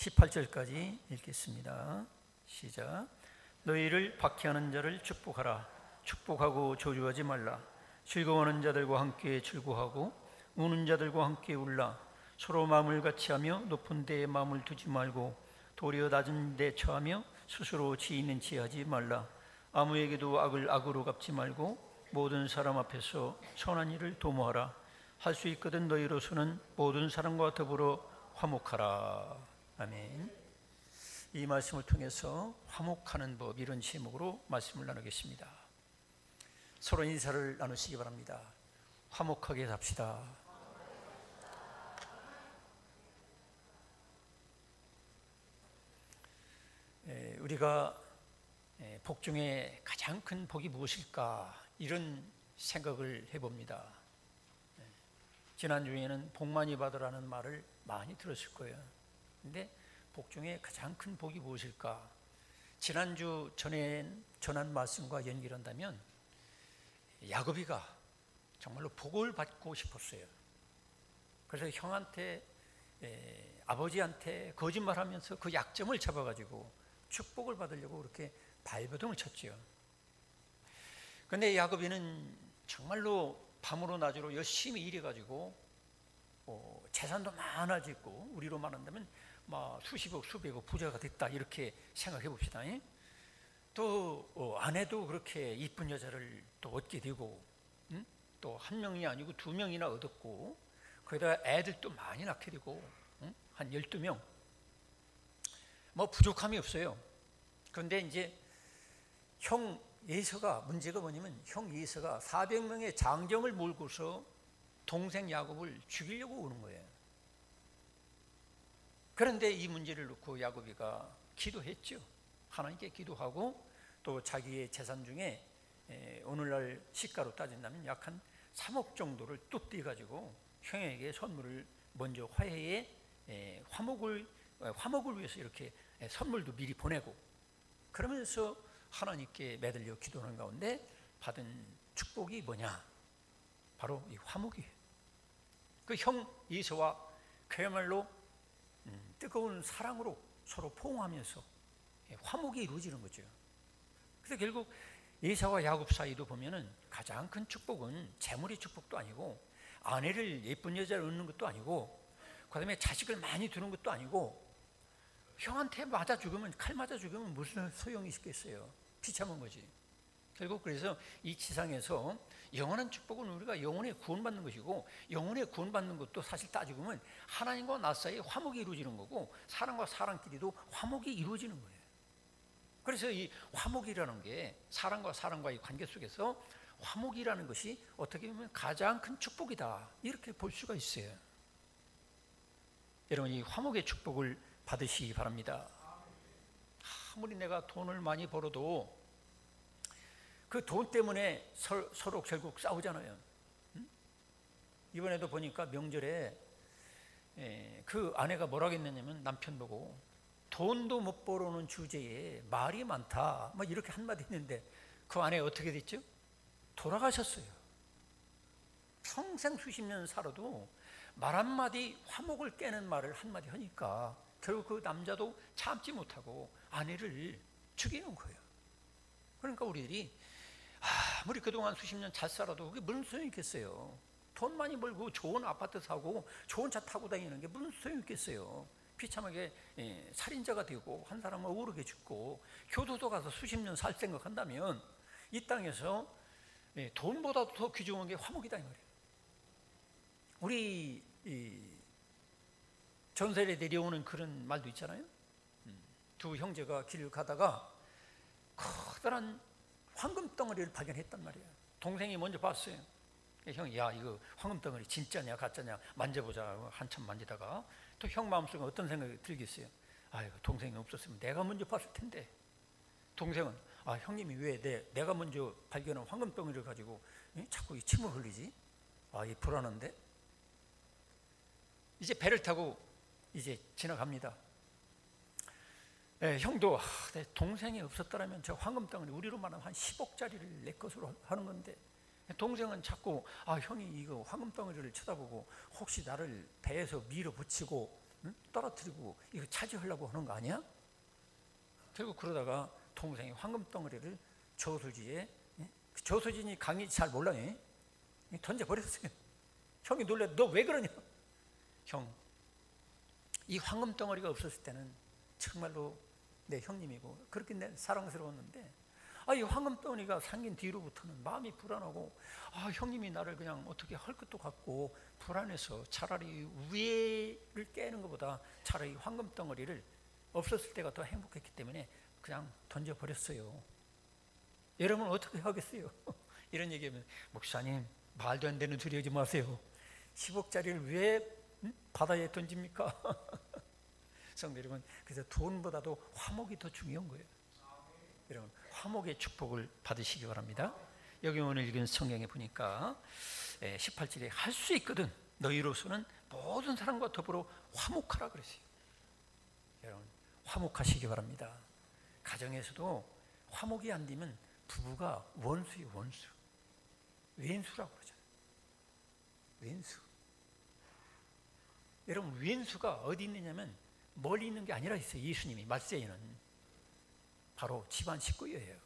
18절까지 읽겠습니다. 시작. 너희를 박해하는 자를 축복하라. 축복하고 저주하지 말라. 즐거워하는 자들과 함께 즐거워하고 우는 자들과 함께 울라. 서로 마음을 같이하며 높은 데에 마음을 두지 말고 도리어 낮은 데 처하며 스스로 지혜 있는 체하지 말라. 아무에게도 악을 악으로 갚지 말고 모든 사람 앞에서 선한 일을 도모하라. 할 수 있거든 너희로서는 모든 사람과 더불어 화목하라. 아멘. 이 말씀을 통해서 화목하는 법, 이런 제목으로 말씀을 나누겠습니다. 서로 인사를 나누시기 바랍니다. 화목하게 삽시다. 우리가 복 중에 가장 큰 복이 무엇일까, 이런 생각을 해봅니다. 지난주에는 복 많이 받으라는 말을 많이 들었을 거예요. 근데 복 중에 가장 큰 복이 무엇일까? 지난주 전에 전한 말씀과 연결한다면 야곱이가 정말로 복을 받고 싶었어요. 그래서 형한테, 아버지한테 거짓말하면서 그 약점을 잡아가지고 축복을 받으려고 그렇게 발버둥을 쳤죠. 그런데 야곱이는 정말로 밤으로 낮으로 열심히 일해가지고 재산도 많아지고, 우리로 말한다면 수십억 수백억 부자가 됐다, 이렇게 생각해 봅시다. 또 아내도 그렇게 이쁜 여자를 또 얻게 되고, 또 한 명이 아니고 두 명이나 얻었고, 거기다가 애들도 많이 낳게 되고, 한 12명, 부족함이 없어요. 그런데 이제 형 예서가, 문제가 뭐냐면 형 예서가 400명의 장정을 몰고서 동생 야곱을 죽이려고 오는 거예요. 그런데 이 문제를 놓고 야곱이가 기도했죠. 하나님께 기도하고, 또 자기의 재산 중에 오늘날 시가로 따진다면 약 한 3억 정도를 뚝 떼가지고 형에게 선물을, 먼저 화해의 화목을 위해서 이렇게 선물도 미리 보내고, 그러면서 하나님께 매달려 기도하는 가운데 받은 축복이 뭐냐? 바로 이 화목이에요. 그 형 이서와 그야말로 뜨거운 사랑으로 서로 포옹하면서 화목이 이루어지는 거죠. 그래서 결국 이사와 야곱 사이도 보면은 가장 큰 축복은 재물의 축복도 아니고, 아내를, 예쁜 여자를 얻는 것도 아니고, 그 다음에 자식을 많이 두는 것도 아니고, 형한테 맞아 죽으면, 칼 맞아 죽으면 무슨 소용이 있겠어요? 비참한 거지. 결국 그래서 이 지상에서 영원한 축복은 우리가 영혼에 구원받는 것이고, 영혼에 구원받는 것도 사실 따지고 보면 하나님과 나 사이에 화목이 이루어지는 거고, 사람과 사람끼리도 화목이 이루어지는 거예요. 그래서 이 화목이라는 게, 사람과 사람과의 관계 속에서 화목이라는 것이 어떻게 보면 가장 큰 축복이다, 이렇게 볼 수가 있어요. 여러분, 이 화목의 축복을 받으시기 바랍니다. 아무리 내가 돈을 많이 벌어도 그 돈 때문에 서로 결국 싸우잖아요. 이번에도 보니까 명절에 그 아내가 뭐라고 했느냐면, 남편 보고 돈도 못 벌어오는 주제에 말이 많다, 이렇게 한마디 했는데, 그 아내가 어떻게 됐죠? 돌아가셨어요. 평생 수십 년 살아도 말 한마디, 화목을 깨는 말을 한마디 하니까 결국 그 남자도 참지 못하고 아내를 죽이는 거예요. 그러니까 우리들이 아무리 그동안 수십 년 잘 살아도 그게 무슨 소용이 있겠어요? 돈 많이 벌고 좋은 아파트 사고 좋은 차 타고 다니는 게 무슨 소용이 있겠어요? 비참하게 살인자가 되고, 한 사람은 억울하게 죽고, 교도소 가서 수십 년 살 생각한다면 이 땅에서 돈보다도 더 귀중한 게 화목이다, 이 말이에요. 우리 전설에 내려오는 그런 말도 있잖아요. 두 형제가 길을 가다가 커다란 황금 덩어리를 발견했단 말이에요. 동생이 먼저 봤어요. 형이, 야, 이거 황금 덩어리 진짜냐 가짜냐 만져보자. 한참 만지다가 또 형 마음속에 어떤 생각이 들겠어요? 아이고, 동생이 없었으면 내가 먼저 봤을 텐데. 동생은, 형님이 왜 내가 먼저 발견한 황금 덩어리를 가지고 자꾸 이 침을 흘리지? 이 불안한데? 이제 배를 타고 이제 지나갑니다. 형도, 내 동생이 없었더라면 저 황금 덩어리, 우리로 말하면 한 10억짜리를 내 것으로 하는 건데, 동생은 자꾸 형이 이거 황금 덩어리를 쳐다보고 혹시 나를 배에서 밀어붙이고 응? 떨어뜨리고 이거 차지하려고 하는 거 아니야? 결국 그러다가 동생이 황금덩어리를 저수지에, 그 저수지니 강이 잘 몰라요. 던져버렸어요. 형이 놀래. 너 왜 그러냐? 형, 이 황금덩어리가 없었을 때는 정말로 내 형님이고 그렇게 내 사랑스러웠는데, 이 황금덩어리가 생긴 뒤로부터는 마음이 불안하고, 형님이 나를 그냥 어떻게 할 것도 같고 불안해서 차라리 위에를 깨는 것보다 차라리 황금덩어리를 없었을 때가 더 행복했기 때문에 그냥 던져버렸어요. 여러분 어떻게 하겠어요? 이런 얘기하면, 목사님 말도 안 되는 소리 하지 마세요. 10억짜리를 왜 바다에 던집니까? 성도 여러분, 그래서 돈보다도 화목이 더 중요한 거예요. 여러분, 화목의 축복을 받으시기 바랍니다. 여기 오늘 읽은 성경에 보니까 18절에 할 수 있거든 너희로서는 모든 사람과 더불어 화목하라 그랬어요. 여러분, 화목하시기 바랍니다. 가정에서도 화목이 안 되면 부부가 원수예요. 원수. 왼수라고 그러잖아요. 왼수. 여러분, 왼수가 어디 있느냐면 멀리 있는 게 아니라 있어요. 예수님이 말세에는 바로 집안 식구예요.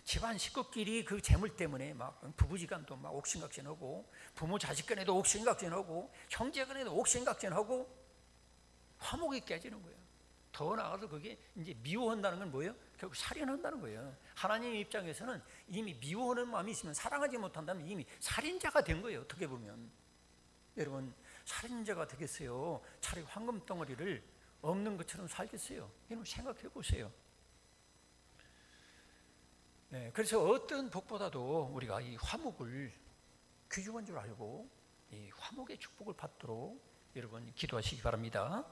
집안 식구끼리 그 재물 때문에 막 부부지간도 막 옥신각신하고, 부모 자식간에도 옥신각신하고, 형제간에도 옥신각신하고, 화목이 깨지는 거예요. 더 나아가서 그게 이제 미워한다는 건 뭐예요? 결국 살인한다는 거예요. 하나님의 입장에서는 이미 미워하는 마음이 있으면, 사랑하지 못한다면 이미 살인자가 된 거예요. 어떻게 보면. 여러분, 살인자가 되겠어요? 차라리 황금덩어리를 없는 것처럼 살겠어요? 여러분 생각해 보세요. 네, 그래서 어떤 복보다도 우리가 이 화목을 귀중한 줄 알고 이 화목의 축복을 받도록 여러분 기도하시기 바랍니다.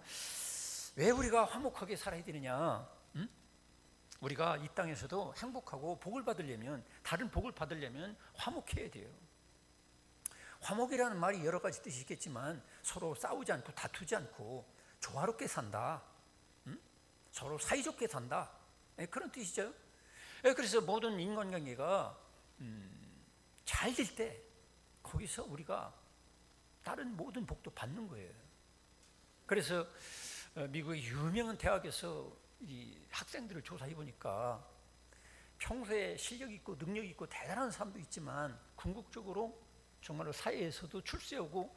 왜 우리가 화목하게 살아야 되느냐? 우리가 이 땅에서도 행복하고 복을 받으려면, 다른 복을 받으려면 화목해야 돼요. 화목이라는 말이 여러 가지 뜻이 있겠지만 서로 싸우지 않고 다투지 않고 조화롭게 산다, 서로 사이좋게 산다, 그런 뜻이죠. 그래서 모든 인간관계가 잘 될 때 거기서 우리가 다른 모든 복도 받는 거예요. 그래서 미국의 유명한 대학에서 이 학생들을 조사해 보니까 평소에 실력 있고 능력 있고 대단한 사람도 있지만 궁극적으로 정말로 사회에서도 출세하고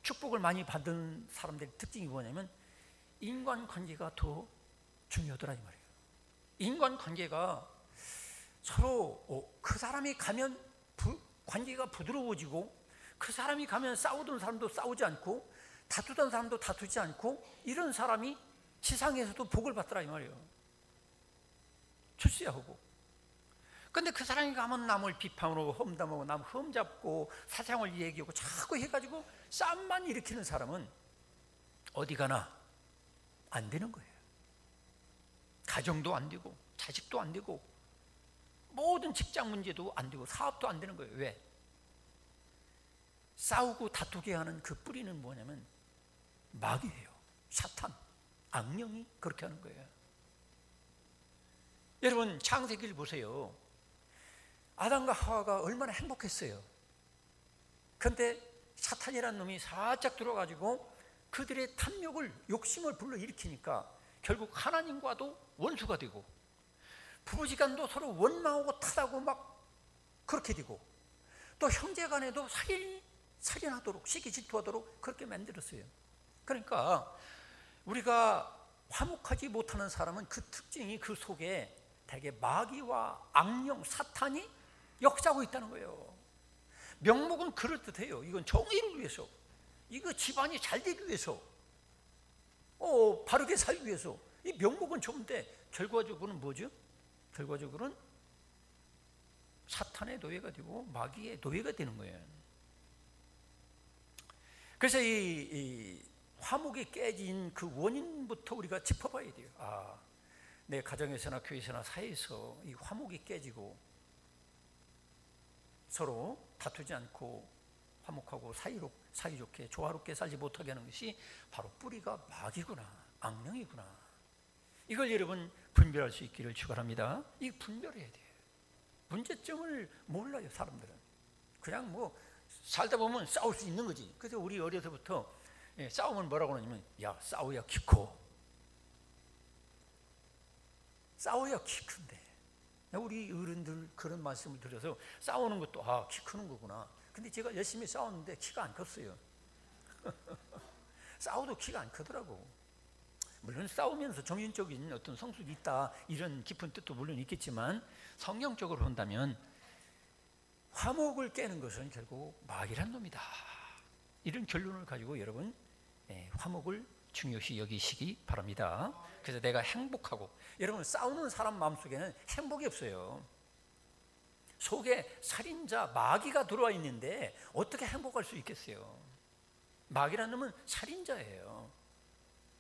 축복을 많이 받은 사람들의 특징이 뭐냐면 인간관계가 더 중요하더라 이 말이에요. 인간관계가 서로 그 사람이 가면 관계가 부드러워지고, 그 사람이 가면 싸우던 사람도 싸우지 않고 다투던 사람도 다투지 않고, 이런 사람이 지상에서도 복을 받더라 이 말이에요. 출세하고. 근데 그 사람이 가면 남을 비판하고 험담하고 남 흠잡고 사상을 얘기하고 자꾸 해가지고 싸움만 일으키는 사람은 어디 가나 안 되는 거예요. 가정도 안 되고 자식도 안 되고 모든 직장 문제도 안 되고 사업도 안 되는 거예요. 왜? 싸우고 다투게 하는 그 뿌리는 뭐냐면 마귀예요. 사탄, 악령이 그렇게 하는 거예요. 여러분 창세기를 보세요. 아담과 하와가 얼마나 행복했어요. 그런데 사탄이라는 놈이 살짝 들어가지고 그들의 탐욕을, 욕심을 불러일으키니까 결국 하나님과도 원수가 되고, 부부지간도 서로 원망하고 탓하고 막 그렇게 되고, 또 형제간에도 살인하도록, 시기 질투하도록 그렇게 만들었어요. 그러니까 우리가 화목하지 못하는 사람은 그 특징이 그 속에 대개 마귀와 악령, 사탄이 역사하고 있다는 거예요. 명목은 그럴듯해요. 이건 정의를 위해서, 이거 집안이 잘 되기 위해서, 바르게 살기 위해서. 이 명목은 좋은데 결과적으로는 뭐죠? 결과적으로는 사탄의 노예가 되고 마귀의 노예가 되는 거예요. 그래서 이 화목이 깨진 그 원인부터 우리가 짚어봐야 돼요. 내 가정에서나 교회에서나 사회에서 이 화목이 깨지고 서로 다투지 않고 화목하고 사이좋게 조화롭게 살지 못하게 하는 것이 바로 뿌리가 마귀구나, 악령이구나. 이걸 여러분 분별할 수 있기를 축원합니다. 이 분별해야 돼요. 문제점을 몰라요. 사람들은 그냥 뭐 살다 보면 싸울 수 있는 거지. 그래서 우리 어려서부터 싸우면 뭐라고 하냐면, 야, 싸워야 키 커. 싸워야 키 큰데. 우리 어른들 그런 말씀을 드려서 싸우는 것도 키 크는 거구나. 근데 제가 열심히 싸웠는데 키가 안 컸어요. 싸워도 키가 안 크더라고. 물론 싸우면서 정신적인 어떤 성숙이 있다, 이런 깊은 뜻도 물론 있겠지만, 성경적으로 본다면 화목을 깨는 것은 결국 마귀란 놈이다, 이런 결론을 가지고 여러분 화목을 중요시 여기시기 바랍니다. 그래서 내가 행복하고, 여러분 싸우는 사람 마음속에는 행복이 없어요. 속에 살인자 마귀가 들어와 있는데 어떻게 행복할 수 있겠어요? 마귀라는 놈은 살인자예요.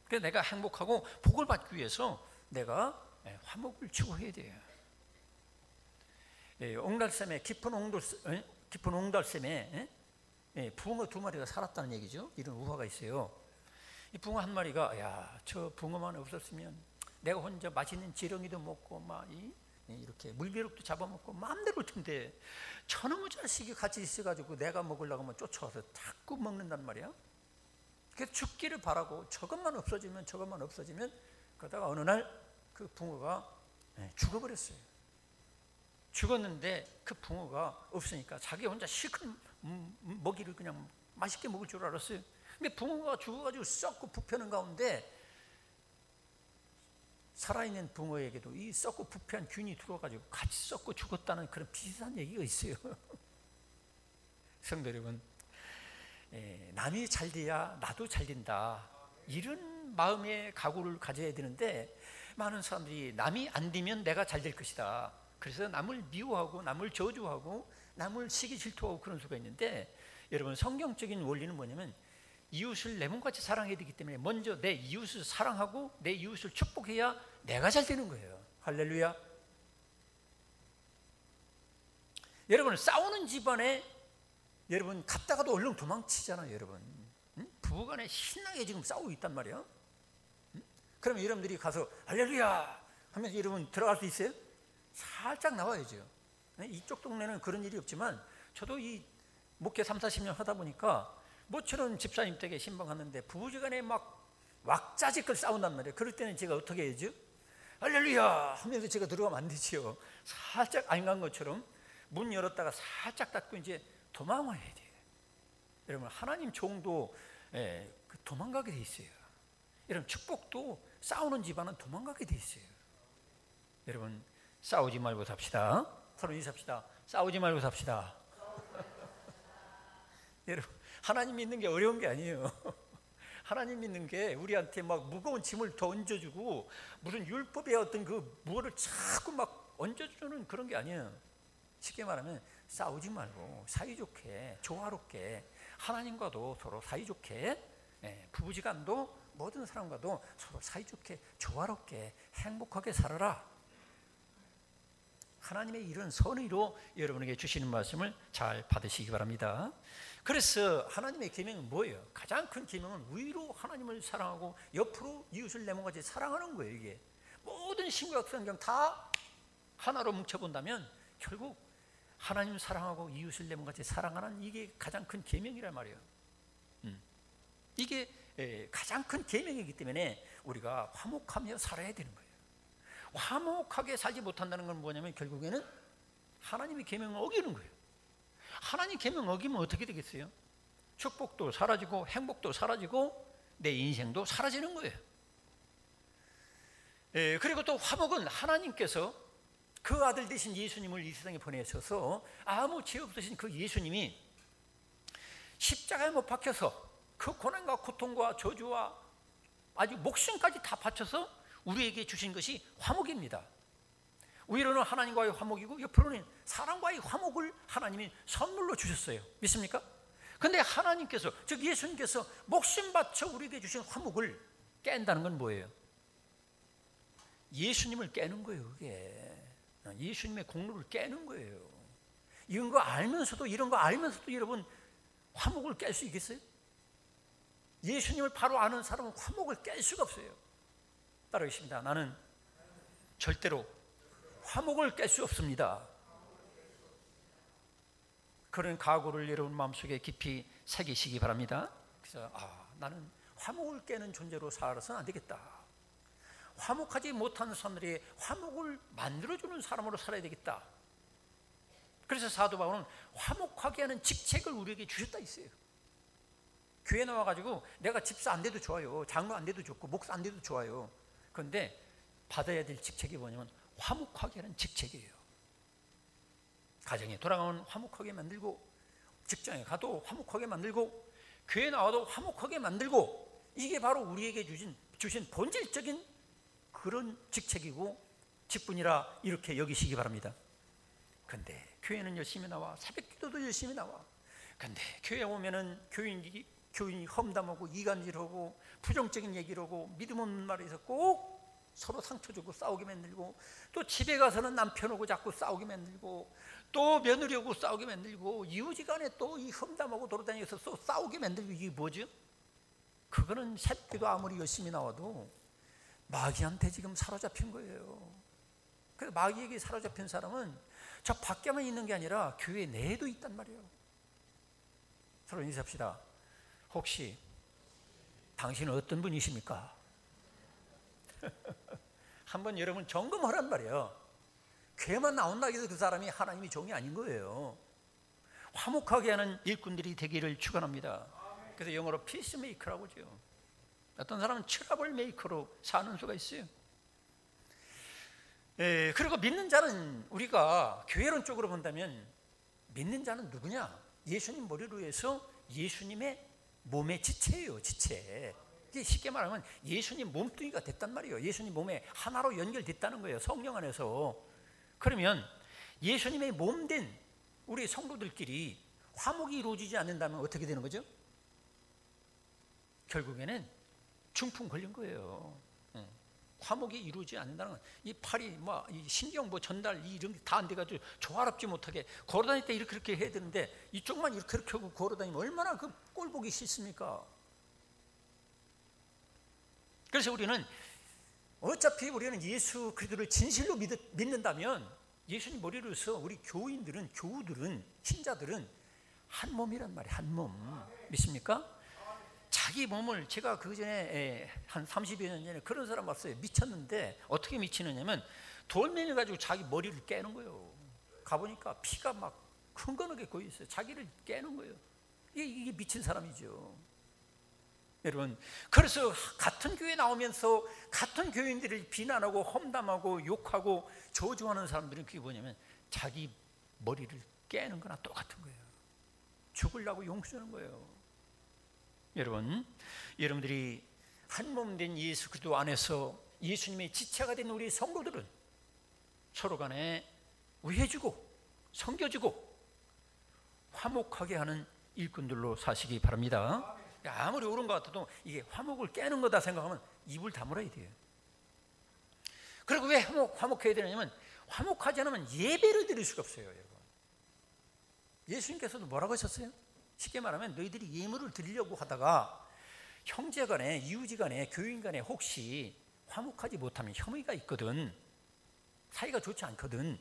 그래서 내가 행복하고 복을 받기 위해서 내가 화목을 추구해야 돼요. 옹달샘에 깊은 옹달샘에 붕어 2마리가 살았다는 얘기죠. 이런 우화가 있어요. 이 붕어 한 마리가, 야, 저 붕어만 없었으면 내가 혼자 맛있는 지렁이도 먹고 막 이렇게 물벼룩도 잡아먹고 마음대로 올 텐데, 저놈의 자식이 같이 있어가지고 내가 먹으려고 하면 쫓아와서 자꾸 먹는단 말이야. 그래서 죽기를 바라고 저것만 없어지면 그러다가 어느 날 그 붕어가 죽어버렸어요. 죽었는데 그 붕어가 없으니까 자기 혼자 실컷 먹이를 그냥 맛있게 먹을 줄 알았어요. 근데 붕어가 죽어가지고 썩고 부패는 가운데 살아있는 붕어에게도 이 썩고 부패한 균이 들어와가지고 같이 썩고 죽었다는 그런 비슷한 얘기가 있어요. 성도 여러분, 남이 잘 돼야 나도 잘 된다, 이런 마음의 각오를 가져야 되는데, 많은 사람들이 남이 안 되면 내가 잘 될 것이다, 그래서 남을 미워하고 남을 저주하고 남을 시기 질투하고 그런 수가 있는데, 여러분 성경적인 원리는 뭐냐면 이웃을 내 몸같이 사랑해야 되기 때문에 먼저 내 이웃을 사랑하고 내 이웃을 축복해야 내가 잘 되는 거예요. 할렐루야. 여러분 싸우는 집안에 여러분 갔다가도 얼른 도망치잖아요. 여러분 부부간에 신나게 지금 싸우고 있단 말이에요. 그러면 여러분들이 가서 할렐루야 하면서 여러분 들어갈 수 있어요? 살짝 나와야죠. 이쪽 동네는 그런 일이 없지만 저도 이 목회 30-40년 하다 보니까 모처럼 집사님 댁에 신방하는데 부부지간에 막 왁자지껄 싸운단 말이에요. 그럴 때는 제가 어떻게 해야죠? 할렐루야 하면서 제가 들어가면 안 되지요. 살짝 안 간 것처럼 문 열었다가 살짝 닫고 이제 도망와야 돼요. 여러분 하나님 종도 도망가게 돼 있어요. 여러분 축복도 싸우는 집안은 도망가게 돼 있어요. 여러분 싸우지 말고 삽시다. 서로 인사합시다. 싸우지 말고 삽시다. 여러분 하나님 믿는 게 어려운 게 아니에요. 하나님 믿는 게 우리한테 막 무거운 짐을 더 얹어주고 무슨 율법의 어떤 그 무엇을 자꾸 막 얹어주는 그런 게 아니에요. 쉽게 말하면 싸우지 말고 사이좋게 조화롭게 하나님과도 서로 사이좋게 부부지간도 모든 사람과도 서로 사이좋게 조화롭게 행복하게 살아라. 하나님의 이런 선의로 여러분에게 주시는 말씀을 잘 받으시기 바랍니다. 그래서 하나님의 계명은 뭐예요? 가장 큰 계명은 위로 하나님을 사랑하고 옆으로 이웃을 내 몸같이 사랑하는 거예요. 이게 모든 신구약 성경 다 하나로 뭉쳐본다면 결국 하나님을 사랑하고 이웃을 내 몸같이 사랑하는 이게 가장 큰 계명이란 말이에요. 이게 가장 큰 계명이기 때문에 우리가 화목하며 살아야 되는 거예요. 화목하게 살지 못한다는 건 뭐냐면 결국에는 하나님의 계명을 어기는 거예요. 하나님 계명 어기면 어떻게 되겠어요? 축복도 사라지고 행복도 사라지고 내 인생도 사라지는 거예요. 그리고 또 화목은 하나님께서 그 아들 되신 예수님을 이 세상에 보내셔서 아무 죄 없으신 그 예수님이 십자가에 못 박혀서 그 고난과 고통과 저주와 아주 목숨까지 다 바쳐서 우리에게 주신 것이 화목입니다. 위로는 하나님과의 화목이고 옆으로는 사람과의 화목을 하나님이 선물로 주셨어요. 믿습니까? 근데 하나님께서 즉 예수님께서 목숨 바쳐 우리에게 주신 화목을 깬다는 건 뭐예요? 예수님을 깨는 거예요. 그게 예수님의 공로를 깨는 거예요. 이런 거 알면서도 여러분 화목을 깰 수 있겠어요? 예수님을 바로 아는 사람은 화목을 깰 수가 없어요. 따라하겠습니다. 나는 절대로 화목을 깰 수 없습니다. 그런 각오를 여러분 마음속에 깊이 새기시기 바랍니다. 그래서 나는 화목을 깨는 존재로 살아서는 안 되겠다. 화목하지 못하는 사람들이 화목을 만들어주는 사람으로 살아야 되겠다. 그래서 사도 바울은 화목하게 하는 직책을 우리에게 주셨다 했어요. 교회 나와가지고 내가 집사 안 돼도 좋아요, 장로 안 돼도 좋고 목사 안 돼도 좋아요. 그런데 받아야 될 직책이 뭐냐면 화목하게 하는 직책이에요. 가정에 돌아가면 화목하게 만들고, 직장에 가도 화목하게 만들고, 교회 나와도 화목하게 만들고, 이게 바로 우리에게 주신 본질적인 그런 직책이고 직분이라 이렇게 여기시기 바랍니다. 근데 교회는 열심히 나와, 새벽기도도 열심히 나와. 근데 교회 오면은 교인이 험담하고 이간질하고 부정적인 얘기를 하고 믿음 없는 말에서 꼭 서로 상처 주고 싸우게 만들고, 또 집에 가서는 남편하고 자꾸 싸우게 만들고, 또 며느리하고 싸우게 만들고, 이웃지간에 또 이 험담하고 돌아다니면서 또 싸우게 만들고, 이게 뭐죠? 그거는 새벽기도 아무리 열심히 나와도 마귀한테 지금 사로잡힌 거예요. 그래서 마귀에게 사로잡힌 사람은 저 밖에만 있는 게 아니라 교회 내에도 있단 말이에요. 서로 인사합시다. 혹시 당신은 어떤 분이십니까? 한번 여러분 점검하란 말이에요. 교회만 나온다고 해서 그 사람이 하나님의 종이 아닌 거예요. 화목하게 하는 일꾼들이 되기를 축원합니다. 그래서 영어로 피스메이커라고 하죠. 어떤 사람은 트러블 메이커로 사는 수가 있어요. 그리고 믿는 자는, 우리가 교회론적으로 본다면 믿는 자는 누구냐? 예수님 머리로 해서 예수님의 몸의 지체예요. 지체. 쉽게 말하면 예수님 몸뚱이가 됐단 말이에요. 예수님 몸에 하나로 연결됐다는 거예요, 성령 안에서. 그러면 예수님의 몸된 우리 성도들끼리 화목이 이루어지지 않는다면 어떻게 되는 거죠? 결국에는 중풍 걸린 거예요. 화목이 이루어지지 않는다는 건 이 팔이 이 신경 전달 이런 게 다 안 돼가지고 조화롭지 못하게 걸어다닐 때 이렇게 해야 되는데 이쪽만 이렇게 하고 걸어다니면 얼마나 그 꼴 보기 싫습니까? 그래서 우리는 어차피 우리는 예수 그리스도를 진실로 믿는다면 예수님 머리로서 우리 교우들은 신자들은 한 몸이란 말이에요. 한 몸. 믿습니까? 자기 몸을, 제가 그 전에 한 30여 년 전에 그런 사람 봤어요. 미쳤는데 어떻게 미치느냐면 돌멩이 가지고 자기 머리를 깨는 거예요. 가보니까 피가 막 흥건하게 고여 있어요. 자기를 깨는 거예요. 이게 미친 사람이죠. 여러분, 그래서 같은 교회 나오면서 같은 교인들을 비난하고 험담하고 욕하고 저주하는 사람들은 그게 뭐냐면 자기 머리를 깨는 거나 똑같은 거예요. 죽으려고 용서하는 거예요. 여러분들이 한 몸 된 예수 그리스도 안에서 예수님의 지체가 된 우리 성도들은 서로 간에 위해주고 섬겨주고 화목하게 하는 일꾼들로 사시기 바랍니다. 아무리 옳은 것 같아도 이게 화목을 깨는 거다 생각하면 입을 다물어야 돼요. 그리고 왜 화목해야 되냐면 화목하지 않으면 예배를 드릴 수가 없어요. 여러분, 예수님께서도 뭐라고 하셨어요? 쉽게 말하면 너희들이 예물을 드리려고 하다가 형제간에, 이웃간에, 교인간에 혹시 화목하지 못하면 혐의가 있거든, 사이가 좋지 않거든,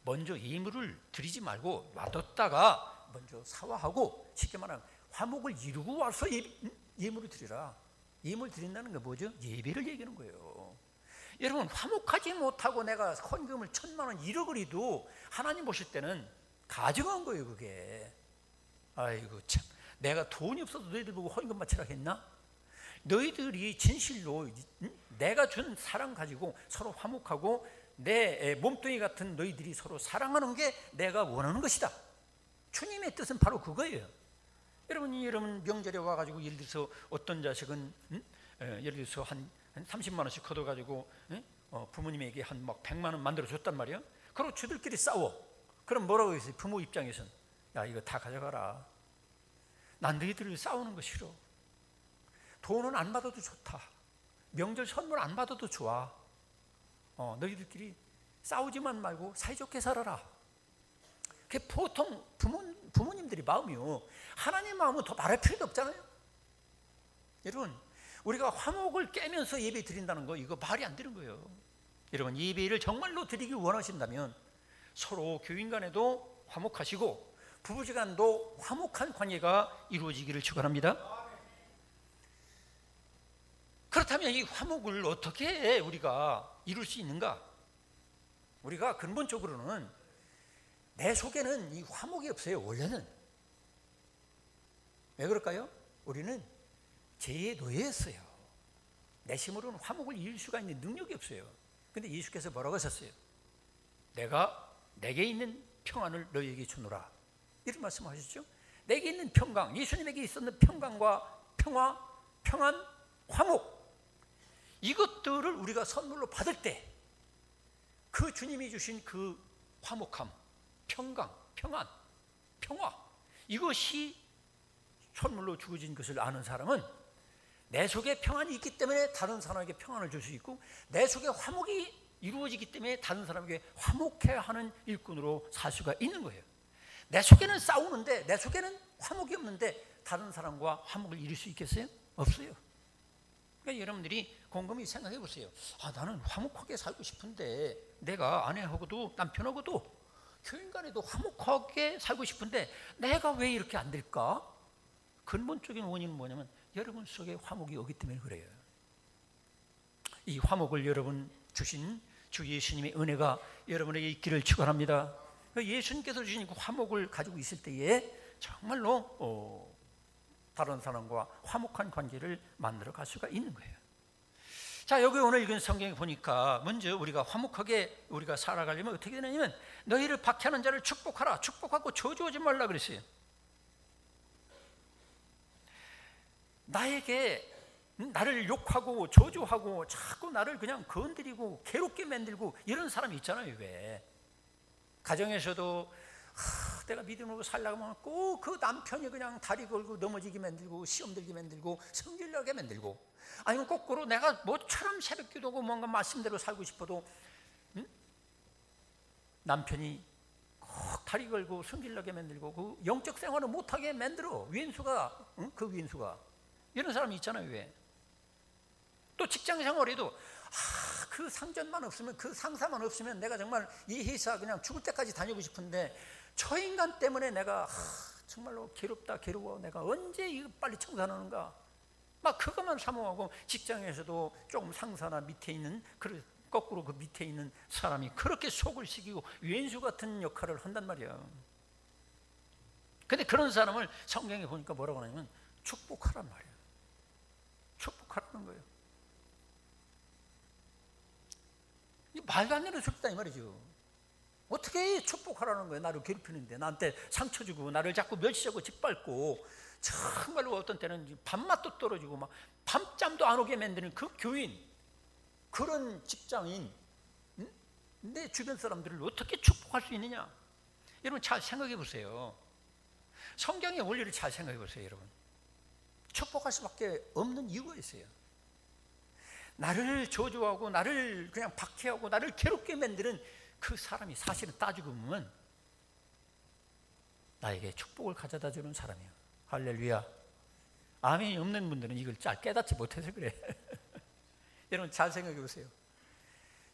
먼저 예물을 드리지 말고 놔뒀다가 먼저 사화하고, 쉽게 말하면 화목을 이루고 와서 예물을 드리라. 예물 드린다는 게 뭐죠? 예배를 얘기하는 거예요. 여러분, 화목하지 못하고 내가 헌금을 1,000만 원, 1억을 해도 하나님 보실 때는 가증한 거예요. 그게 아이고 참, 내가 돈이 없어서 너희들 보고 헌금 바치라 했나? 너희들이 진실로 내가 준 사랑 가지고 서로 화목하고 내 몸뚱이 같은 너희들이 서로 사랑하는 게 내가 원하는 것이다. 주님의 뜻은 바로 그거예요. 여러분 명절에 와가지고 예를 들어서 어떤 자식은 예를 들어서 한 30만 원씩 걷어가지고 부모님에게 한 100만 원 만들어 줬단 말이에요. 그리고 저들끼리 싸워. 그럼 뭐라고 했어요? 부모 입장에서는 야, 이거 다 가져가라. 난 너희들을 싸우는 거 싫어. 돈은 안 받아도 좋다. 명절 선물 안 받아도 좋아. 너희들끼리 싸우지만 말고 사이좋게 살아라. 그게 보통 부모님들이 마음이요. 하나님 마음은 더 말할 필요도 없잖아요. 여러분, 우리가 화목을 깨면서 예배 드린다는 거, 이거 말이 안 되는 거예요. 여러분, 예배를 정말로 드리기 원하신다면 서로 교인 간에도 화목하시고 부부지간도 화목한 관계가 이루어지기를 축원합니다. 그렇다면 이 화목을 어떻게 우리가 이룰 수 있는가? 우리가 근본적으로는 내 속에는 이 화목이 없어요. 원래는. 왜 그럴까요? 우리는 죄의 노예였어요. 내 힘으로는 화목을 이룰 수가 있는 능력이 없어요. 근데 예수께서 뭐라고 하셨어요? 내가 내게 있는 평안을 너희에게 주노라, 이런 말씀하셨죠. 내게 있는 평강, 예수님에게 있었는 평강과 평화, 평안, 화목, 이것들을 우리가 선물로 받을 때 그 주님이 주신 그 화목함, 평강, 평안, 평화, 이것이 선물로 주어진 것을 아는 사람은 내 속에 평안이 있기 때문에 다른 사람에게 평안을 줄 수 있고, 내 속에 화목이 이루어지기 때문에 다른 사람에게 화목해야 하는 일꾼으로 살 수가 있는 거예요. 내 속에는 싸우는데, 내 속에는 화목이 없는데 다른 사람과 화목을 이룰 수 있겠어요? 없어요. 그러니까 여러분들이 곰곰이 생각해 보세요. 나는 화목하게 살고 싶은데, 내가 아내하고도 남편하고도 교인간에도 화목하게 살고 싶은데 내가 왜 이렇게 안 될까? 근본적인 원인은 뭐냐면 여러분 속에 화목이 없기 때문에 그래요. 이 화목을 여러분 주신 주 예수님의 은혜가 여러분에게 있기를 축원합니다. 예수님께서 주신 그 화목을 가지고 있을 때에 정말로 다른 사람과 화목한 관계를 만들어 갈 수가 있는 거예요. 자, 여기 오늘 읽은 성경에 보니까 먼저 우리가 화목하게 우리가 살아가려면 어떻게 되냐면, 너희를 박해하는 자를 축복하라, 축복하고 저주하지 말라 그랬어요. 나를 욕하고 저주하고 자꾸 나를 그냥 건드리고 괴롭게 만들고 이런 사람이 있잖아요. 왜? 가정에서도 내가 믿음으로 살려고 하면 꼭 그 남편이 그냥 다리 걸고 넘어지게 만들고 시험 들게 만들고 성질나게 만들고, 아니면 거꾸로 내가 모처럼 새벽 기도하고 뭔가 말씀대로 살고 싶어도 남편이 꼭 다리 걸고 성질나게 만들고 그 영적 생활을 못하게 만들어. 왼수가, 그 왼수가. 이런 사람이 있잖아요. 왜? 또 직장 생활에도 그 상전만 없으면, 그 상사만 없으면 내가 정말 이 회사 그냥 죽을 때까지 다니고 싶은데 저 인간 때문에 내가 정말로 괴롭다, 괴로워. 내가 언제 이거 빨리 청산하는가? 막 그것만 사모하고, 직장에서도 조금 상사나 밑에 있는, 거꾸로 그 밑에 있는 사람이 그렇게 속을 시키고 왼수 같은 역할을 한단 말이야. 근데 그런 사람을 성경에 보니까 뭐라고 하냐면 축복하란 말이야. 축복하라는 거예요. 말도 안 되는 소리다 이 말이죠. 어떻게 축복하라는 거예요? 나를 괴롭히는데, 나한테 상처 주고 나를 자꾸 멸시하고 짓밟고, 정말로 어떤 때는 밥맛도 떨어지고 막 밤잠도 안 오게 만드는 그 교인, 그런 직장인, 내 주변 사람들을 어떻게 축복할 수 있느냐? 여러분 잘 생각해 보세요. 성경의 원리를 잘 생각해 보세요. 여러분, 축복할 수밖에 없는 이유가 있어요. 나를 저주하고 나를 그냥 박해하고 나를 괴롭게 만드는 그 사람이 사실은 따지고 보면 나에게 축복을 가져다 주는 사람이야. 할렐루야. 아멘이 없는 분들은 이걸 잘 깨닫지 못해서 그래. 여러분 잘 생각해 보세요.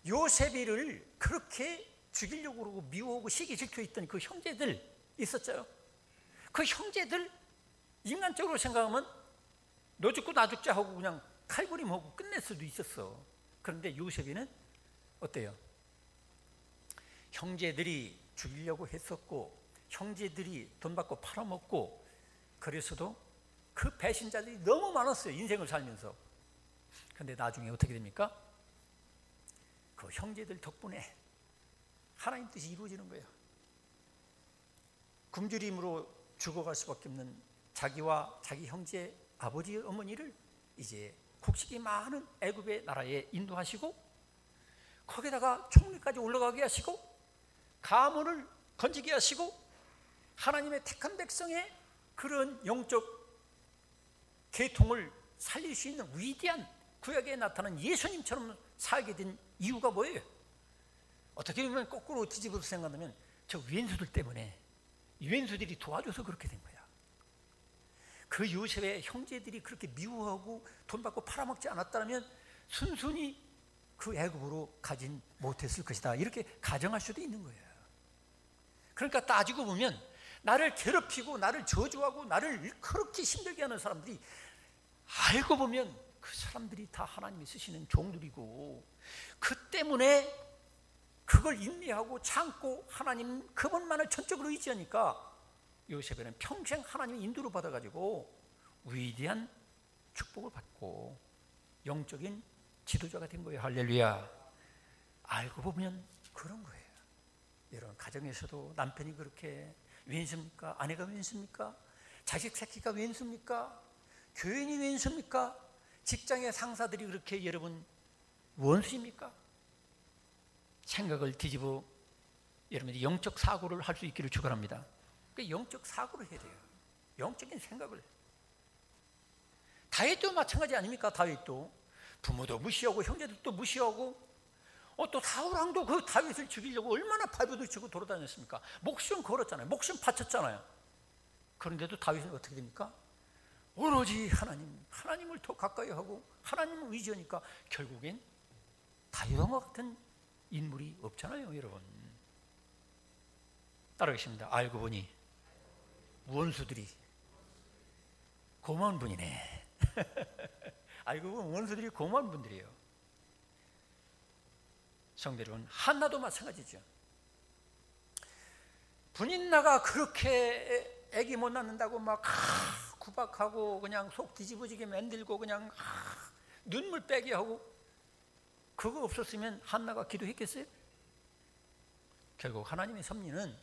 요셉이를 그렇게 죽이려고 그러고 미워하고 시기 질투 있던 그 형제들 있었죠. 그 형제들 인간적으로 생각하면 너 죽고 나 죽자 하고 그냥 칼부림하고 끝낼 수도 있었어. 그런데 요셉이는 어때요? 형제들이 죽이려고 했었고, 형제들이 돈 받고 팔아먹고, 그래서도 그 배신자들이 너무 많았어요. 인생을 살면서. 그런데 나중에 어떻게 됩니까? 그 형제들 덕분에 하나님 뜻이 이루어지는 거예요. 굶주림으로 죽어갈 수밖에 없는 자기와 자기 형제, 아버지, 어머니를 이제 곡식이 많은 애굽의 나라에 인도하시고, 거기다가 총리까지 올라가게 하시고, 가문을 건지게 하시고, 하나님의 택한 백성의 그런 영적 계통을 살릴 수 있는 위대한 구약에 나타난 예수님처럼 살게 된 이유가 뭐예요? 어떻게 보면 거꾸로 뒤집어서 생각하면 저 왼수들 때문에, 왼수들이 도와줘서 그렇게 된 거야. 그 요셉의 형제들이 그렇게 미워하고 돈 받고 팔아먹지 않았다면 순순히 그 애굽으로 가진 못했을 것이다, 이렇게 가정할 수도 있는 거예요. 그러니까 따지고 보면 나를 괴롭히고 나를 저주하고 나를 그렇게 힘들게 하는 사람들이 알고 보면 그 사람들이 다 하나님이 쓰시는 종들이고, 그 때문에 그걸 인내하고 참고 하나님 그분만을 전적으로 의지하니까 요셉은 평생 하나님의 인도를 받아가지고 위대한 축복을 받고 영적인 지도자가 된 거예요. 할렐루야. 알고 보면 그런 거예요. 여러분, 가정에서도 남편이 그렇게 왼수입니까? 아내가 왼수입니까? 자식 새끼가 왼수입니까? 교인이 왼수입니까? 직장의 상사들이 그렇게 여러분 원수입니까? 생각을 뒤집어 여러분이 영적 사고를 할 수 있기를 축원합니다. 그 영적 사고를 해야 돼요. 영적인 생각을. 다윗도 마찬가지 아닙니까? 다윗도 부모도 무시하고 형제들도 무시하고 또 사울왕도 그 다윗을 죽이려고 얼마나 발버둥 치고 돌아다녔습니까? 목숨 걸었잖아요. 목숨 바쳤잖아요. 그런데도 다윗은 어떻게 됩니까? 오로지 하나님을 더 가까이 하고 하나님을 의지하니까 결국엔 다윗왕과 같은 인물이 없잖아요, 여러분. 따라가십니다. 알고 보니 원수들이 고마운 분이네. 알고 보면 원수들이 고마운 분들이에요. 성도 여러분, 한나도 마찬가지죠. 분인나가 그렇게 애기 못 낳는다고 막 구박하고 그냥 속 뒤집어지게 만들고 그냥 눈물 빼게 하고, 그거 없었으면 한나가 기도했겠어요? 결국 하나님의 섭리는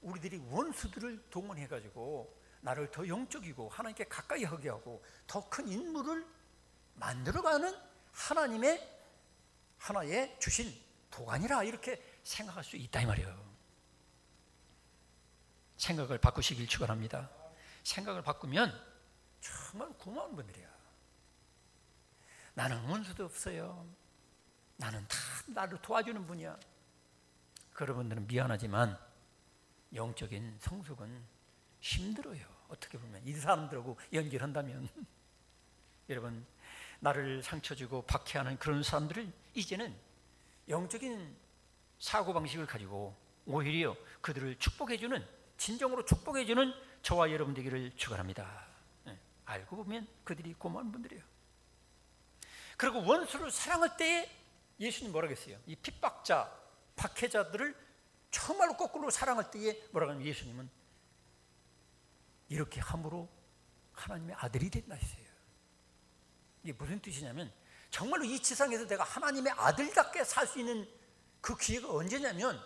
우리들이 원수들을 동원해가지고 나를 더 영적이고 하나님께 가까이 하게 하고 더 큰 인물을 만들어가는 하나님의 하나의 주신 도관이라 이렇게 생각할 수 있다 이 말이에요. 생각을 바꾸시길 축원합니다. 생각을 바꾸면 정말 고마운 분들이야. 나는 원수도 없어요. 나는 다 나를 도와주는 분이야. 그런 분들은 미안하지만 영적인 성숙은 힘들어요. 어떻게 보면 이 사람들하고 연결한다면 여러분, 나를 상처 주고 박해하는 그런 사람들을 이제는 영적인 사고방식을 가지고 오히려 그들을 축복해주는, 진정으로 축복해주는 저와 여러분 되기를 축원합니다. 알고 보면 그들이 고마운 분들이에요. 그리고 원수를 사랑할 때에 예수님 뭐라고 했어요? 이 핍박자, 박해자들을 정말로 거꾸로 사랑할 때에 뭐라고 하면 예수님은 이렇게 함으로 하나님의 아들이 된다 했어요. 이게 무슨 뜻이냐면 정말로 이 지상에서 내가 하나님의 아들답게 살 수 있는 그 기회가 언제냐면,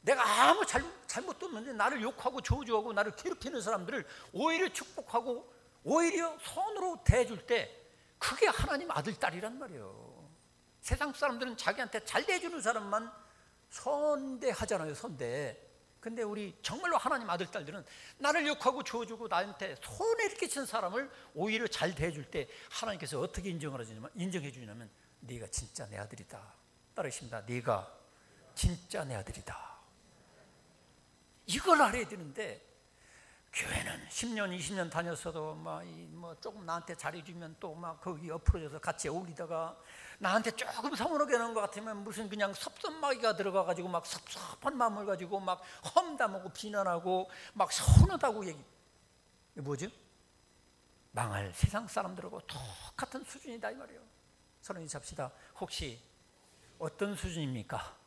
내가 아무 잘못도 없는데 나를 욕하고 저주하고 나를 괴롭히는 사람들을 오히려 축복하고 오히려 선으로 대해줄 때, 그게 하나님 아들 딸이란 말이에요. 세상 사람들은 자기한테 잘 대해주는 사람만 선대하잖아요, 선대. 근데 우리 정말로 하나님 아들 딸들은 나를 욕하고 저주고 나한테 손해를 끼친 사람을 오히려 잘 대해줄 때 하나님께서 어떻게 인정해 주냐면 네가 진짜 내 아들이다. 따르십니다. 네가 진짜 내 아들이다. 이걸 알아야 되는데, 교회는 10년 20년 다녔어도 뭐 조금 나한테 잘해주면 또 막 거기 엎어져서 같이 어울리다가 나한테 조금 서운하게 하는 것 같으면 무슨 그냥 섭섭마귀가 들어가가지고 막 섭섭한 마음을 가지고 막 험담하고 비난하고 막 서운하다고 얘기. 뭐죠? 망할 세상 사람들하고 똑같은 수준이다 이 말이에요. 서로 잡시다. 혹시 어떤 수준입니까?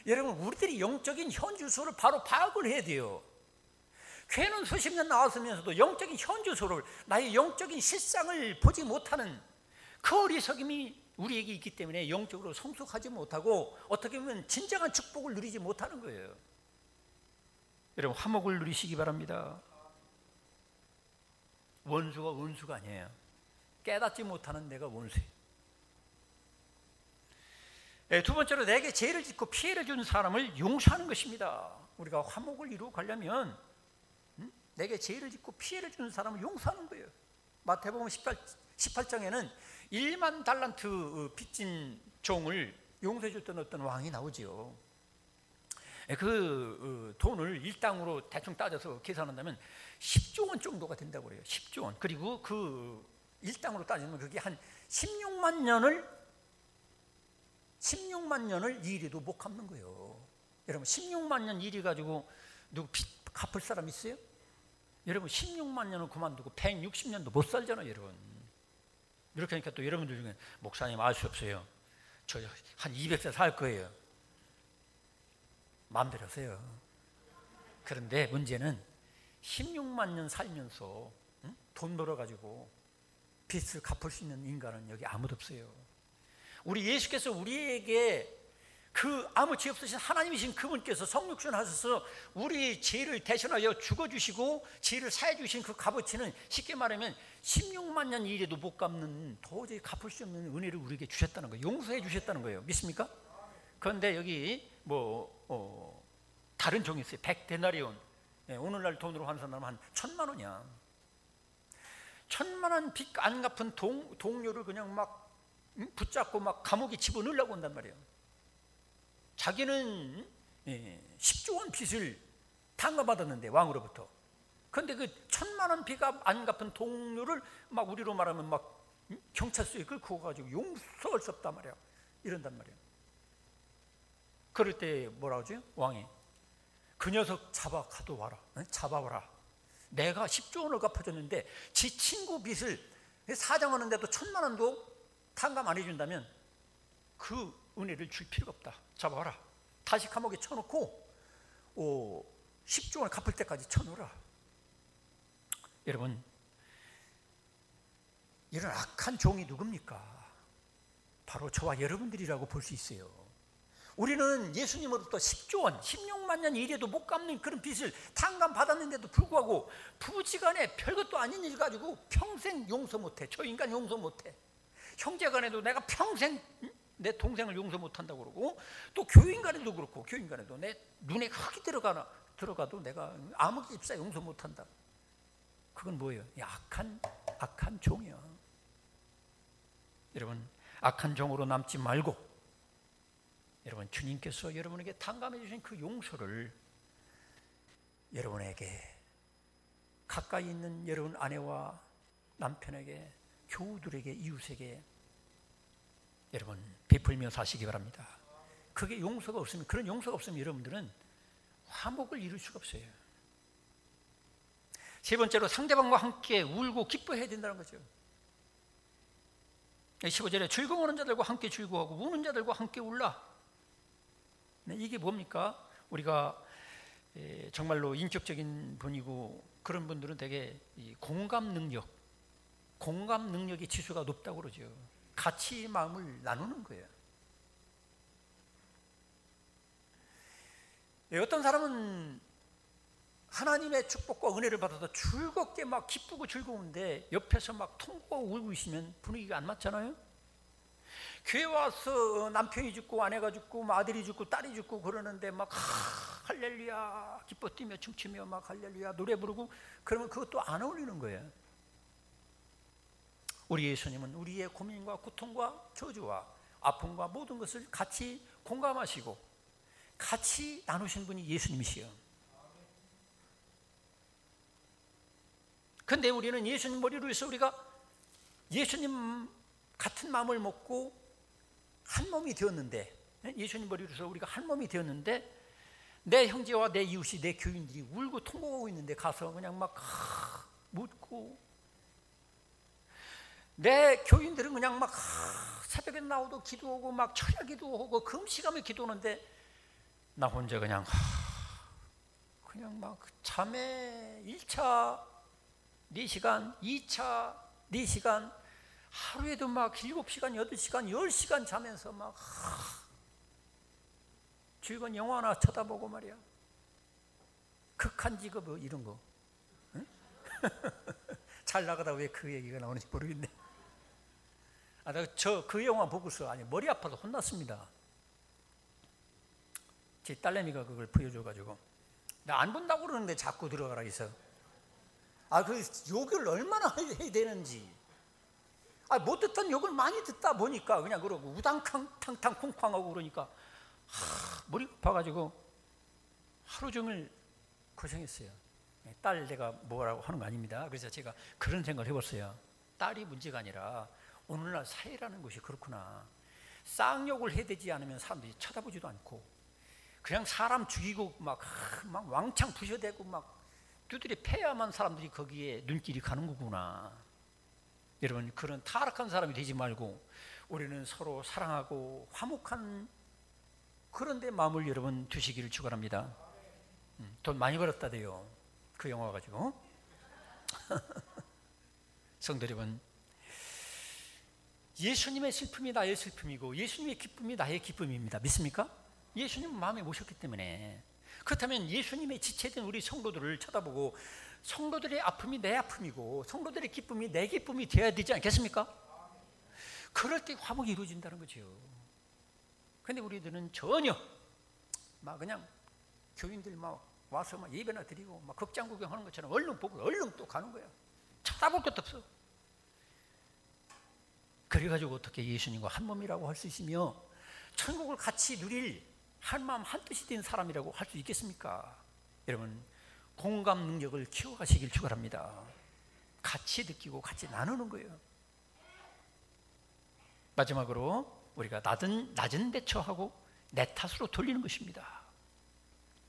여러분, 우리들이 영적인 현주소를 바로 파악을 해야 돼요. 교회는 수십 년 나왔으면서도 영적인 현주소를, 나의 영적인 실상을 보지 못하는 그 어리석음이 우리에게 있기 때문에 영적으로 성숙하지 못하고 어떻게 보면 진정한 축복을 누리지 못하는 거예요. 여러분, 화목을 누리시기 바랍니다. 원수가 원수가 아니에요. 깨닫지 못하는 내가 원수예요. 두 번째로, 내게 죄를 짓고 피해를 준 사람을 용서하는 것입니다. 우리가 화목을 이루어 가려면 내게 죄를 짓고 피해를 주는 사람을 용서하는 거예요. 마태복음 18장에는 1만 달란트 빚진 종을 용서해 줬던 어떤 왕이 나오죠. 그 돈을 일당으로 대충 따져서 계산한다면 10조 원 정도가 된다고 그래요. 10조 원. 그리고 그 일당으로 따지면 그게 한 16만 년을 일해도 못 갚는 거예요. 여러분, 16만 년 일해 가지고 누구 빚 갚을 사람 있어요? 여러분 16만 년을 그만두고 160년도 못 살잖아요, 여러분. 이렇게 하니까 또 여러분들 중에 목사님 알 수 없어요. 저 한 200세 살 거예요. 마음대로 하세요. 그런데 문제는 16만 년 살면서 돈 벌어가지고 빚을 갚을 수 있는 인간은 여기 아무도 없어요. 우리 예수께서 우리에게 그 아무 죄 없으신 하나님이신 그분께서 성육신 하셔서 우리 죄를 대신하여 죽어주시고 죄를 사해 주신 그 값어치는 쉽게 말하면 16만 년 일해도 못 갚는, 도저히 갚을 수 없는 은혜를 우리에게 주셨다는 거예요. 용서해 주셨다는 거예요. 믿습니까? 그런데 여기 다른 종이 있어요. 100데나리온. 오늘날 돈으로 환산하면 한 1,000만 원이야. 1,000만 원 빚 안 갚은 동료를 그냥 막 붙잡고 막 감옥에 집어넣으려고 한단 말이에요. 자기는 10조 원 빚을 탕감받았는데, 왕으로부터. 그런데 그 1,000만 원 빚 안 갚은 동료를 막 우리로 말하면 막 경찰서에 끌고 가지고 용서할 수 없단 말이야. 이런단 말이에요. 그럴 때 뭐라 하죠? 왕이 그 녀석 잡아와라. 내가 10조 원을 갚아줬는데 지 친구 빚을 사정하는데도 1,000만 원도 탕감 안 해준다면 그 은혜를 줄 필요가 없다. 잡아와라. 다시 감옥에 쳐놓고 10조 원 갚을 때까지 쳐놓으라. 여러분, 이런 악한 종이 누굽니까? 바로 저와 여러분들이라고 볼 수 있어요. 우리는 예수님으로부터 10조 원, 16만 년 일해도 못 갚는 그런 빚을 탕감받았는데도 불구하고 부지간에 별것도 아닌 일 가지고 평생 용서 못해. 저 인간 용서 못해. 형제간에도 내가 평생 내 동생을 용서 못한다고 그러고, 또 교인간에도 그렇고, 교인간에도 내 눈에 흙이 들어가도 내가 아무 집사 용서 못한다. 그건 뭐예요? 악한 종이야. 여러분, 악한 종으로 남지 말고, 여러분, 주님께서 여러분에게 탕감해 주신 그 용서를 여러분에게, 가까이 있는 여러분 아내와 남편에게, 교우들에게, 이웃에게 여러분 베풀며 사시기 바랍니다. 그게 용서가 없으면, 그런 용서가 없으면 여러분들은 화목을 이룰 수가 없어요. 세 번째로, 상대방과 함께 울고 기뻐해야 된다는 거죠. 15절에 즐거워하는 자들과 함께 즐거워하고 우는 자들과 함께 울라. 이게 뭡니까? 우리가 정말로 인격적인 분이고 그런 분들은 되게 공감 능력의 지수가 높다고 그러죠. 같이 마음을 나누는 거예요. 어떤 사람은 하나님의 축복과 은혜를 받아서 즐겁게 막 기쁘고 즐거운데 옆에서 막 통곡하고 울고 있으면 분위기가 안 맞잖아요. 교회 와서 남편이 죽고 아내가 죽고 아들이 죽고 딸이 죽고 그러는데 막 할렐루야 기뻐 뛰며 춤추며 막 할렐루야 노래 부르고 그러면 그것도 안 어울리는 거예요. 우리 예수님은 우리의 고민과 고통과 저주와 아픔과 모든 것을 같이 공감하시고 같이 나누신 분이 예수님이시요. 그런데 우리는 예수님 머리로 해서 우리가 예수님 같은 마음을 먹고 한 몸이 되었는데, 예수님 머리로 해서 우리가 한 몸이 되었는데 내 형제와 내 이웃이, 내 교인들이 울고 통곡하고 있는데 가서 그냥 막 묻고, 내 교인들은 그냥 막 새벽에 나오도 기도하고 막 철야 기도하고 금식하며 기도하는데 나 혼자 그냥 막 잠에 1차 4시간, 2차 4시간, 하루에도 막 7시간, 8시간, 10시간 자면서 막 즐거운 영화 하나 쳐다보고 말이야. 극한 직업 이런 거. 응? 잘 나가다 왜 그 얘기가 나오는지 모르겠네. 저 그 영화 보고서 머리 아파서 혼났습니다. 제 딸내미가 그걸 보여줘가지고 나 안 본다고 그러는데 자꾸 들어가라 해서 그 욕을 얼마나 해야 되는지 못 듣던 욕을 많이 듣다 보니까 그냥 그러고 우당탕탕 쿵쾅하고 그러니까 머리 아파가지고 하루 종일 고생했어요. 딸 내가 뭐라고 하는 거 아닙니다. 그래서 제가 그런 생각을 해봤어요. 딸이 문제가 아니라 오늘날 사회라는 것이 그렇구나. 쌍욕을 해대지 않으면 사람들이 쳐다보지도 않고 그냥 사람 죽이고 막 왕창 부셔대고 막 두드려 패야만 사람들이 거기에 눈길이 가는 거구나. 여러분, 그런 타락한 사람이 되지 말고 우리는 서로 사랑하고 화목한 그런 데 마음을 여러분 두시기를 축원합니다. 돈 많이 벌었다대요, 그 영화 가지고. 성도 여러분, 예수님의 슬픔이 나의 슬픔이고 예수님의 기쁨이 나의 기쁨입니다. 믿습니까? 예수님은 마음에 모셨기 때문에. 그렇다면 예수님의 지체된 우리 성도들을 쳐다보고 성도들의 아픔이 내 아픔이고 성도들의 기쁨이 내 기쁨이 되어야 되지 않겠습니까? 그럴 때 화목이 이루어진다는 거죠. 그런데 우리들은 전혀 막 그냥 교인들 막 와서 막 예배나 드리고 막 극장 구경하는 것처럼 얼른 보고 얼른 또 가는 거야. 쳐다볼 것도 없어. 그래가지고 어떻게 예수님과 한 몸이라고 할 수 있으며 천국을 같이 누릴 한 마음 한 뜻이 된 사람이라고 할 수 있겠습니까? 여러분, 공감 능력을 키워가시길 축원합니다. 같이 느끼고 같이 나누는 거예요. 마지막으로 우리가 낮은 대처하고 내 탓으로 돌리는 것입니다.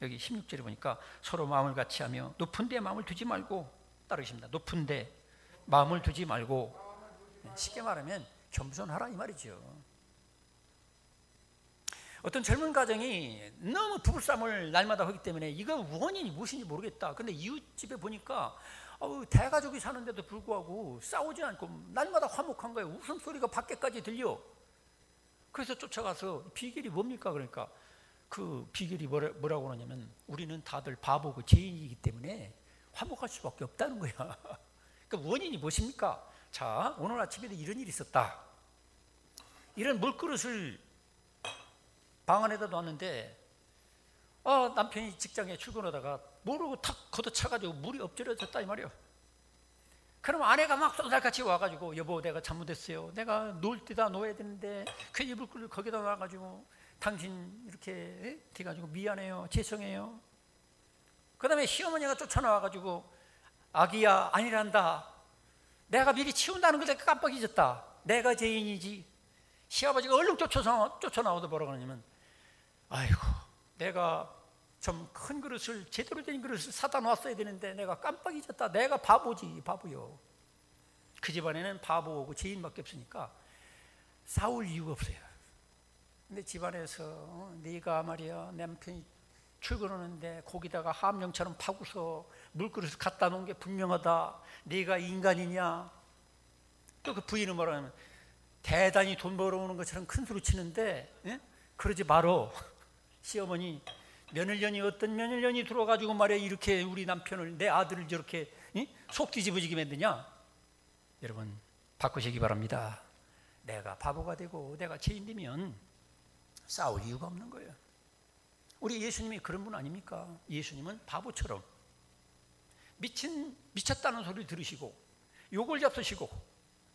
여기 16절에 보니까 서로 마음을 같이 하며 높은 데 마음을 두지 말고, 따르십니다. 높은 데 마음을 두지 말고, 쉽게 말하면 겸손하라 이 말이죠. 어떤 젊은 가정이 너무 부부싸움을 날마다 하기 때문에 이거 원인이 무엇인지 모르겠다. 근데 이웃집에 보니까 대가족이 사는데도 불구하고 싸우지 않고 날마다 화목한 거예요. 웃음소리가 밖에까지 들려. 그래서 쫓아가서 비결이 뭡니까? 그러니까 그 비결이 뭐라고 하냐면 우리는 다들 바보고 죄인이기 때문에 화목할 수밖에 없다는 거야. 그 원인이 무엇입니까? 자, 오늘 아침에도 이런 일이 있었다. 이런 물그릇을 방 안에다 놨는데 남편이 직장에 출근하다가 모르고 탁 걷어차가지고 물이 엎질러졌다 이 말이야. 그럼 아내가 막 쏜살같이 와가지고 여보 내가 잘못했어요. 내가 놓을 때다 놓아야 되는데 괜히 물그릇을 거기다 놔가지고 당신 이렇게 돼가지고 미안해요. 죄송해요. 그 다음에 시어머니가 쫓아나와가지고 아기야 아니란다. 내가 미리 치운다는 것에 깜빡 잊었다. 내가 죄인이지. 시아버지가 얼른 쫓아나오다 뭐라고 하냐면 아이고 내가 좀 큰 그릇을 제대로 된 그릇을 사다 놨어야 되는데 내가 깜빡 잊었다. 내가 바보지 바보요. 그 집안에는 바보고 죄인밖에 없으니까 싸울 이유가 없어요. 근데 집안에서 네가 말이야 남편이 출근하는데 거기다가 함정처럼 파고서 물그릇을 갖다 놓은 게 분명하다. 네가 인간이냐. 또 그 부인은 뭐라 하면 대단히 돈 벌어오는 것처럼 큰 소리 치는데 그러지 말어. 시어머니 며느년이 어떤 며느년이 들어가지고 말이야 이렇게 우리 남편을 내 아들을 저렇게 속 뒤집어지게 만드냐. 여러분 바꾸시기 바랍니다. 내가 바보가 되고 내가 죄인 되면 싸울 이유가 없는 거예요. 우리 예수님이 그런 분 아닙니까? 예수님은 바보처럼 미쳤다는 소리를 들으시고 욕을 잡수시고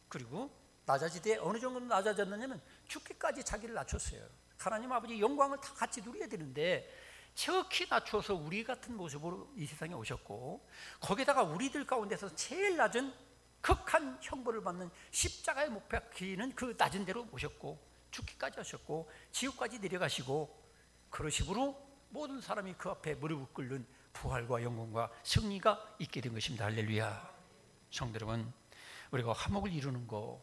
그리고 낮아지되 어느 정도 낮아졌느냐면 죽기까지 자기를 낮췄어요. 하나님 아버지 영광을 다 같이 누려야 되는데 지극히 낮춰서 우리 같은 모습으로 이 세상에 오셨고 거기다가 우리들 가운데서 제일 낮은 극한 형벌을 받는 십자가에 못 박히는 그 낮은 데로 오셨고 죽기까지 하셨고 지옥까지 내려가시고 그런 식으로 모든 사람이 그 앞에 무릎을 꿇는 부활과 영광과 승리가 있게 된 것입니다. 할렐루야. 성도 여러분, 우리가 화목을 이루는 거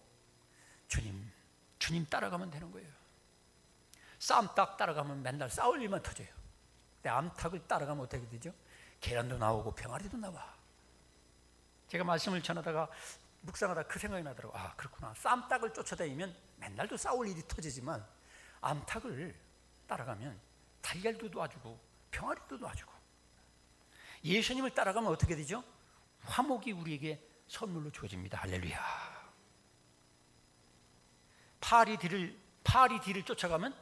주님 따라가면 되는 거예요. 쌈딱 따라가면 맨날 싸울 일만 터져요. 근데 암탉을 따라가면 어떻게 되죠? 계란도 나오고 병아리도 나와. 제가 말씀을 전하다가 묵상하다 그 생각이 나더라고요. 아 그렇구나. 쌈딱을 쫓아다니면 맨날도 싸울 일이 터지지만 암탉을 따라가면 달걀도 놔주고 병아리도 놔주고. 예수님을 따라가면 어떻게 되죠? 화목이 우리에게 선물로 주어집니다. 할렐루야. 파리 뒤를 쫓아가면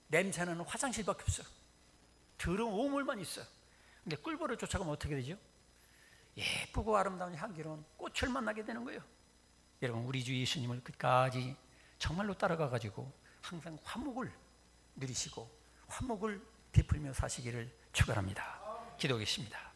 냄새나는 화장실밖에 없어. 더러운 오물만 있어. 근데 꿀벌을 쫓아가면 어떻게 되죠? 예쁘고 아름다운 향기로운 꽃을 만나게 되는 거예요. 여러분 우리 주 예수님을 끝까지 정말로 따라가가지고 항상 화목을 누리시고 화목을 베풀며 사시기를 축원합니다. 기도하겠습니다.